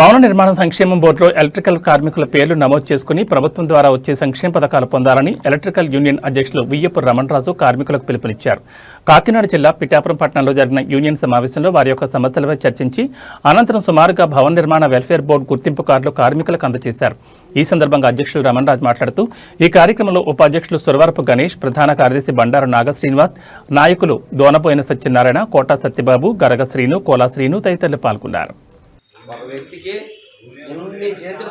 భవన నిర్మాణ సంక్షేమం బోర్డులో ఎలక్ట్రికల్ కార్మికుల పేర్లు నమోదు చేసుకుని ప్రభుత్వం ద్వారా వచ్చే సంక్షేమ పథకాలు పొందాలని ఎలక్ట్రికల్ యూనియన్ అధ్యక్షులు వియ్యపు రమణరాజు కార్మికులకు పిలుపునిచ్చారు. కాకినాడ జిల్లా పిఠాపురం పట్టణంలో జరిగిన యూనియన్ సమావేశంలో వారి యొక్క సమస్యలపై చర్చించి అనంతరం సుమారుగా భవన నిర్మాణ వెల్ఫేర్ బోర్డు గుర్తింపు కార్డులు కార్మికులకు అందజేశారు. ఈ సందర్భంగా అధ్యక్షులు రమణరాజు మాట్లాడుతూ ఈ కార్యక్రమంలో ఉపాధ్యక్షులు సురవరపు గణేష్, ప్రధాన కార్యదర్శి బండారు నాగ శ్రీనివాస్, నాయకులు దోనపోయిన సత్యనారాయణ, కోట సత్యబాబు, గరగ శ్రీను, కోలా శ్రీను తదితరులు పాల్గొన్నారు. ఒక వ్యక్తికి ఎన్ని చేతులు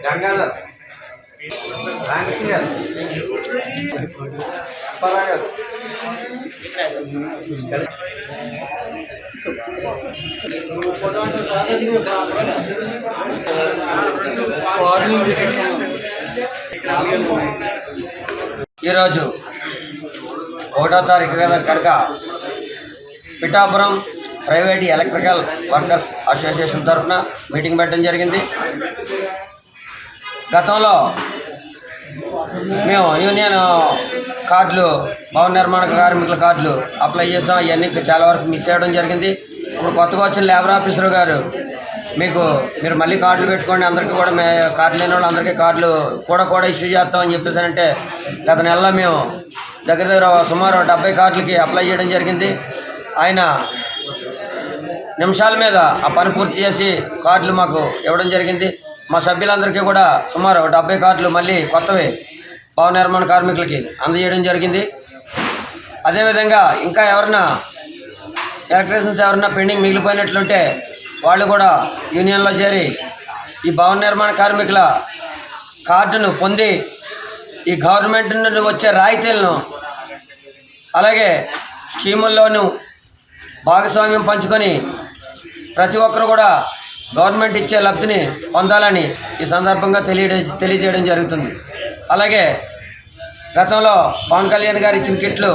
గంగాధర్, రామకృష్ణ గారు, అప్పారావు గారు, ఈరోజు 1వ తారీఖు కనుక Pithapuram private electrical workers association తరఫున మీటింగ్ పెట్టడం జరిగింది. గతంలో మేము యూనియన్ కార్డులు, భవన నిర్మాణ కార్మికుల కార్డులు అప్లై చేసాం. అవన్నీ చాలా వరకు మిస్ అవ్వడం జరిగింది. ఇప్పుడు కొత్తగా వచ్చిన లేబర్ ఆఫీసర్ గారు మీరు మళ్ళీ కార్డులు పెట్టుకోండి, అందరికీ కూడా కార్డు లేని వాళ్ళు అందరికీ కార్డులు కూడా ఇష్యూ చేస్తామని చెప్పేసానంటే గత నెలలో మేము దగ్గర సుమారు 70 కార్డులకి అప్లై చేయడం జరిగింది. ఆయన నిమిషాల మీద ఆ పని పూర్తి చేసి కార్డులు మాకు ఇవ్వడం జరిగింది. మా సభ్యులందరికీ కూడా సుమారు 70 కార్డులు మళ్ళీ కొత్తవి భవన నిర్మాణ కార్మికులకి అందజేయడం జరిగింది. అదేవిధంగా ఇంకా ఎవరన్నా ఎలక్ట్రీషియన్స్ ఎవరన్నా పెండింగ్ మిగిలిపోయినట్లుంటే వాళ్ళు కూడా యూనియన్లో చేరి ఈ భవన నిర్మాణ కార్మికుల కార్డును పొంది ఈ గవర్నమెంట్ నుండి వచ్చే రాయితీలను అలాగే స్కీముల్లోనూ భాగస్వామ్యం పంచుకొని ప్రతి ఒక్కరు కూడా గవర్నమెంట్ ఇచ్చే లబ్ధిని పొందాలని ఈ సందర్భంగా తెలియజేయడం జరుగుతుంది. అలాగే గతంలో పవన్ కళ్యాణ్ గారు ఇచ్చిన కిట్లు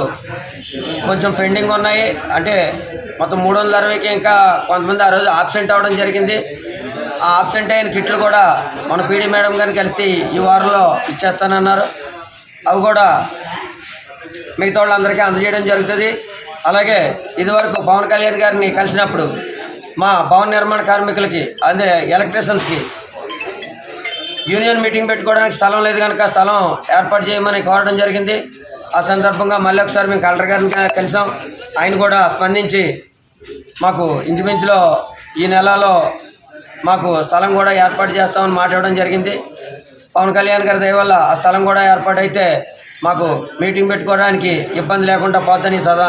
కొంచెం పెండింగ్ ఉన్నాయి. అంటే మొత్తం 360కి ఇంకా కొంతమంది ఆ రోజు ఆబ్సెంట్ అవ్వడం జరిగింది. ఆ ఆబ్సెంట్ అయిన కిట్లు కూడా మన పీడీ మేడం గారిని కలిసి ఈ వారంలో ఇచ్చేస్తానన్నారు. అవి కూడా మిగతా వాళ్ళందరికీ అందజేయడం జరుగుతుంది. అలాగే ఇదివరకు పవన్ కళ్యాణ్ గారిని కలిసినప్పుడు మా భవన నిర్మాణ కార్మికులకి అదే ఎలక్ట్రీషియన్స్కి యూనియన్ మీటింగ్ పెట్టుకోవడానికి స్థలం లేదు కనుక స్థలం ఏర్పాటు చేయమని కోరడం జరిగింది. ఆ సందర్భంగా మళ్ళీ ఒకసారి మేము కలెక్టర్ గారిని కలిసాం. ఆయన కూడా స్పందించి మాకు ఇంచుమించులో ఈ నెలలో మాకు స్థలం కూడా ఏర్పాటు చేస్తామని మాట్లాడడం జరిగింది. పవన్ కళ్యాణ్ గారి దయ వల్ల ఆ స్థలం కూడా ఏర్పాటైతే మాకు మీటింగ్ పెట్టుకోవడానికి ఇబ్బంది లేకుండా పోతని సదా